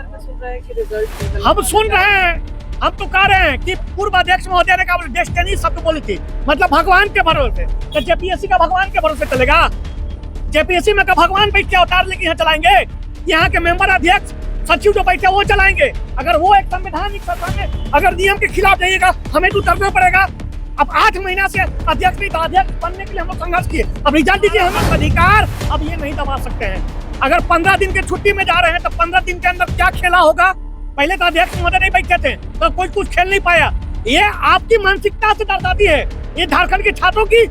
अंदर में सुन रहे हैं कि रिजल्ट हम सुन रहे हैं, हम तो कह रहे हैं कि पूर्व अध्यक्ष महोदय ने कहा डेस्टिनी शब्द बोली थी, मतलब भगवान के भरोसे। तो जेपीएससी का भगवान के भरोसे चलेगा? जेपीएससी में का भगवान बैठ के अवतार लेके यहाँ चलाएंगे? यहाँ के मेंबर अध्यक्ष सचिव जो बैठे वो चलाएंगे? अगर वो एक संवैधानिक सत्ता में अगर नियम के खिलाफ जाइएगा, हमें तो उतरना पड़ेगा। अब 8 महीना से अध्यक्ष नहीं था, अध्यक्ष बनने के लिए हम लोग संघर्ष किए। अब रिजल्ट दीजिए, हम लोग अधिकार अब ये नहीं दबा सकते हैं। अगर 15 दिन के छुट्टी में जा रहे हैं तो 15 दिन के अंदर क्या खेला होगा? पहले तो अध्यक्ष महोदय नहीं बैठे थे तो कोई कुछ खेल नहीं पाया। ये आपकी मानसिकता से दर्शाती है। ये झारखंड के छात्रों की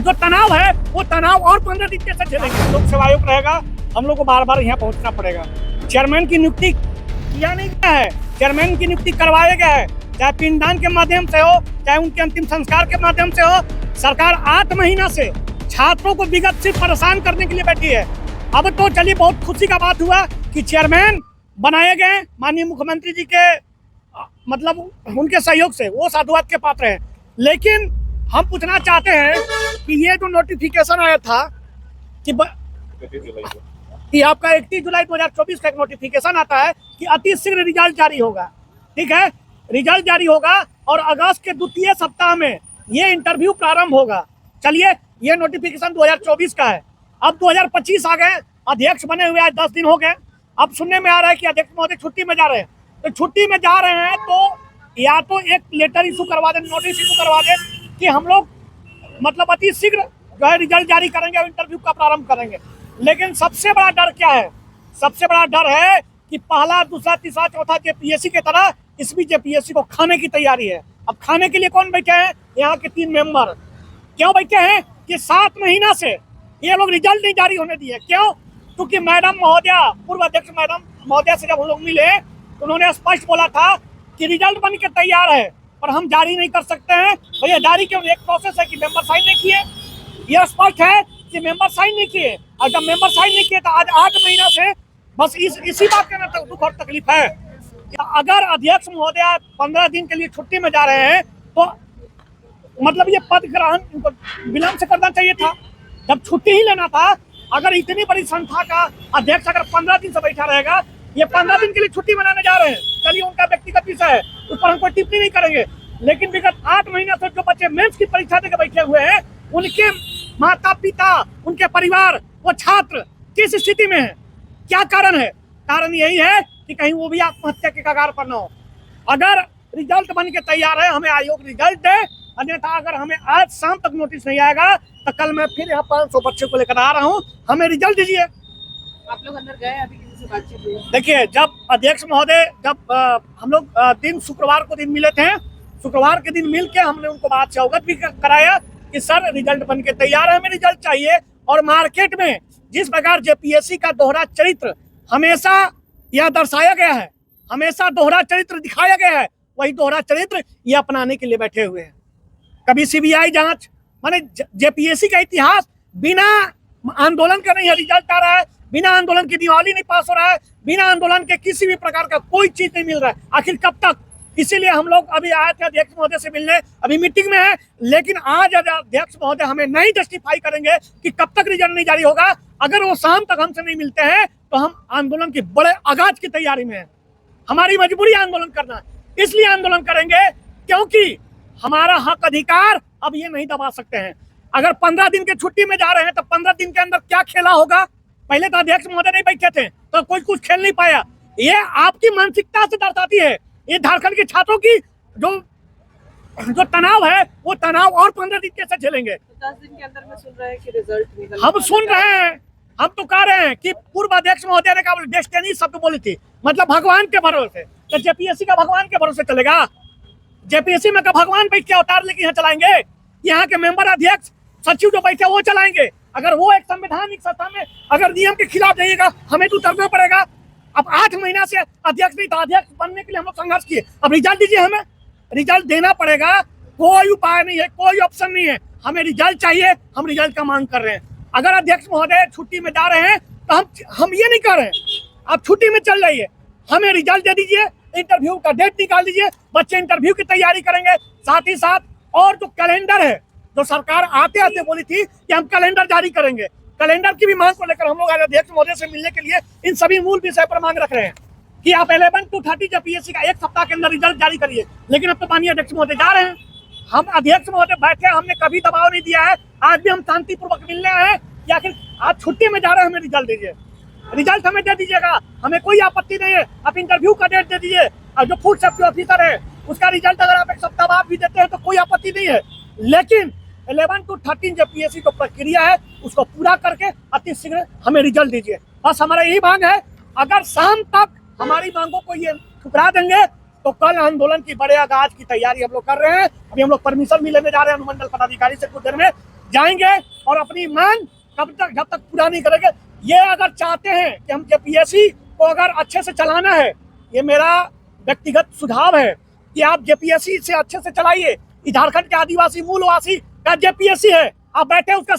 जो तनाव है, वो तनाव और 15 दिन कैसे झेलेंगे? लोक सेवा आयोग रहेगा, हम लोग को बार बार यहाँ पहुँचना पड़ेगा। चेयरमैन की नियुक्ति किया नहीं गया है, चेयरमैन की नियुक्ति करवाया गया है, चाहे पिंडदान के माध्यम से हो, चाहे उनके अंतिम संस्कार के माध्यम से हो। सरकार 8 महीना से छात्रों को विगत से परेशान करने के लिए बैठी है। अब तो चलिए, बहुत खुशी का बात हुआ कि चेयरमैन बनाए गए माननीय मुख्यमंत्री जी के मतलब उनके सहयोग से, वो साधुवाद के पात्र हैं। लेकिन हम पूछना चाहते हैं कि ये जो नोटिफिकेशन आया था कि आपका 31 जुलाई 2024 का एक नोटिफिकेशन आता है कि अति शीघ्र रिजल्ट जारी होगा। ठीक है, रिजल्ट जारी होगा और अगस्त के द्वितीय सप्ताह में ये इंटरव्यू प्रारंभ होगा। चलिए, ये नोटिफिकेशन 2024 का है। अब 2025 आ गए, अध्यक्ष बने हुए आज 10 दिन हो गए। अब सुनने में आ रहा है कि अध्यक्ष महोदय छुट्टी में जा रहे हैं। तो छुट्टी में जा रहे हैं तो या तो एक लेटर इशू करवा दें, नोटिस इशू करवा दें कि हम लोग मतलब अति शीघ्र जो है रिजल्ट जारी करेंगे और इंटरव्यू का प्रारंभ करेंगे। लेकिन सबसे बड़ा डर क्या है? सबसे बड़ा डर है कि पहला, दूसरा, तीसरा, चौथा जेपीएससी की तरह इसमें जेपीएससी को खाने की तैयारी है। अब खाने के लिए कौन बैठे हैं? यहाँ के 3 मेंबर। क्यों बैठे हैं? कि 7 महीना से ये लोग रिजल्ट नहीं जारी होने दिए। क्यों? क्योंकि मैडम महोदया, पूर्व अध्यक्ष मैडम महोदया से जब हम लोग मिले तो उन्होंने स्पष्ट बोला था कि रिजल्ट बन के तैयार है पर हम जारी नहीं कर सकते हैं। भैया, जारी क्यों? एक प्रोसेस है कि मेंबर साइन नहीं किए, यह स्पष्ट है कि मेंबर साइन नहीं किए। और जब मेंबर साइन नहीं किए तो आज 8 महीना से बस इसी बात का ना दुख और तकलीफ है। अगर अध्यक्ष महोदया 15 दिन के लिए छुट्टी में जा रहे हैं तो मतलब ये पद ग्रहण इनको विलंब से करना चाहिए था, जब छुट्टी ही लेना था। अगर इतनी बड़ी संस्था का अध्यक्ष अगर 15 दिन से बैठा रहेगा, ये 15 दिन के लिए छुट्टी मनाने जा रहे हैं, चलिए उनका व्यक्तिगत विषय है, उस पर हम कोई टिप्पणी नहीं करेंगे। लेकिन विगत 8 महीना से जो बच्चे मेंस की परीक्षा देकर बैठे हुए हैं, उनके माता पिता, उनके परिवार, वो छात्र किस स्थिति में है? क्या कारण है? कारण यही है कि कहीं वो भी आत्महत्या के कगार पर न हो। अगर रिजल्ट बन के तैयार है, हमें आयोग रिजल्ट दे, अन्यथा अगर हमें आज शाम तक नोटिस नहीं आएगा तो कल मैं फिर यहाँ 500 बच्चों को लेकर आ रहा हूँ। हमें रिजल्ट दीजिए। आप लोग अंदर गए? अभी किसी से बातचीत हुई? देखिए, जब अध्यक्ष महोदय हम लोग दिन शुक्रवार को दिन मिले थे, शुक्रवार के दिन मिल के हमने उनको बात से अवगत भी कराया कि सर रिजल्ट बन के तैयार है, हमें रिजल्ट चाहिए। और मार्केट में जिस प्रकार जेपीएससी का दोहरा चरित्र हमेशा यह दर्शाया गया है, हमेशा दोहरा चरित्र दिखाया गया है, वही दोहरा चरित्र ये अपनाने के लिए बैठे हुए हैं। कभी सीबीआई जांच, माने जेपीएससी का इतिहास बिना आंदोलन का नहीं है। रिजल्ट आ रहा है, बिना आंदोलन की दिवाली नहीं पास हो रहा है, बिना आंदोलन के किसी भी प्रकार का कोई चीज नहीं मिल रहा है। आखिर कब तक? इसीलिए हम लोग अभी आए थे अध्यक्ष महोदय से मिलने, अभी मीटिंग में है। लेकिन आज अध्यक्ष महोदय हमें नहीं जस्टिफाई करेंगे कि कब तक रिजल्ट नहीं जारी होगा। अगर वो शाम तक हमसे नहीं मिलते हैं तो हम आंदोलन की बड़े आगाज की तैयारी में है। हमारी मजबूरी आंदोलन करना है, इसलिए आंदोलन करेंगे क्योंकि हमारा हक अधिकार अब ये नहीं दबा सकते हैं। अगर 15 दिन के छुट्टी में जा रहे हैं तो 15 दिन के अंदर क्या खेला होगा? पहले तो अध्यक्ष महोदय नहीं बैठे थे तो कोई कुछ खेल नहीं पाया। ये आपकी मानसिकता से दर्शाती है। ये झारखंड के छात्रों की जो तनाव है, वो तनाव और 15 दिन कैसे झेलेंगे? 10 दिन के अंदर में सुन रहे हैं कि रिजल्ट निकल। हम सुन रहे हैं, हम तो कह रहे हैं कि पूर्व अध्यक्ष महोदय ने कहा डेस्टिनी शब्द बोली थी, मतलब भगवान के भरोसे। तो जेपीएससी का भगवान के भरोसे चलेगा? जेपीएससी में का भगवान बैठ के अवतार लेके यहाँ चलाएंगे? यहाँ के मेंबर अध्यक्ष सचिव जो बैठे वो चलाएंगे? अगर वो एक संवैधानिक सत्ता में अगर नियम के खिलाफ जाइएगा, हमें तो उतरना पड़ेगा। अब 8 महीना से अध्यक्ष नहीं था, अध्यक्ष बनने के लिए हम लोग संघर्ष किए। अब रिजल्ट दीजिए, हमें रिजल्ट देना पड़ेगा। कोई उपाय नहीं है, कोई ऑप्शन नहीं है, हमें रिजल्ट चाहिए। हम रिजल्ट का मांग कर रहे हैं। अगर अध्यक्ष महोदय छुट्टी में जा रहे हैं तो हम ये नहीं कर रहे हैं आप छुट्टी में चल जाइए, हमें रिजल्ट दे दीजिए, इंटरव्यू का डेट निकाल दीजिए, बच्चे इंटरव्यू की तैयारी करेंगे। साथ ही साथ और जो कैलेंडर है, जो सरकार आते आते बोली थी कि हम कैलेंडर जारी करेंगे, कैलेंडर की भी मांग को लेकर हम लोग आज अध्यक्ष महोदय से मिलने के लिए इन सभी मूल विषय पर मांग रख रहे हैं कि आप 11 to 30 जब पीएससी का एक सप्ताह के अंदर रिजल्ट जारी करिए। लेकिन अब तो माननीय अध्यक्ष महोदय जा रहे हैं, हम अध्यक्ष महोदय बैठे, हमने कभी दबाव नहीं दिया है। आज भी हम शांतिपूर्वक मिलने आए हैं कि आखिर आप छुट्टी में जा रहे हैं, हमें रिजल्ट दीजिए, रिजल्ट हमें दे दीजिएगा, हमें कोई आपत्ति नहीं है। आप इंटरव्यू का डेट दे दीजिए, और जो फूड सेफ्टी ऑफिसर है उसका रिजल्ट अगर आप एक सप्ताह बाद भी देते हैं तो कोई आपत्ति नहीं है। लेकिन 11 to 13 जो पीएससी को प्रक्रिया है उसको पूरा करके अति शीघ्र हमें रिजल्ट दीजिए। बस हमारा यही मांग है। अगर शाम तक हमारी मांगों को ये ठुकरा देंगे तो कल आंदोलन की बड़े आगाज की तैयारी हम लोग कर रहे हैं। अभी हम लोग परमिशन भी लेने जा रहे हैं अनुमंडल पदाधिकारी से, कुछ देर में जाएंगे और अपनी मांग जब तक पूरा नहीं करेंगे। ये अगर चाहते हैं कि हम जेपीएससी को अगर अच्छे से चलाना है, ये मेरा व्यक्तिगत सुझाव है कि आप जेपीएससी से अच्छे से चलाइए। झारखंड के आदिवासी मूलवासी का जेपीएससी है, आप बैठे उसका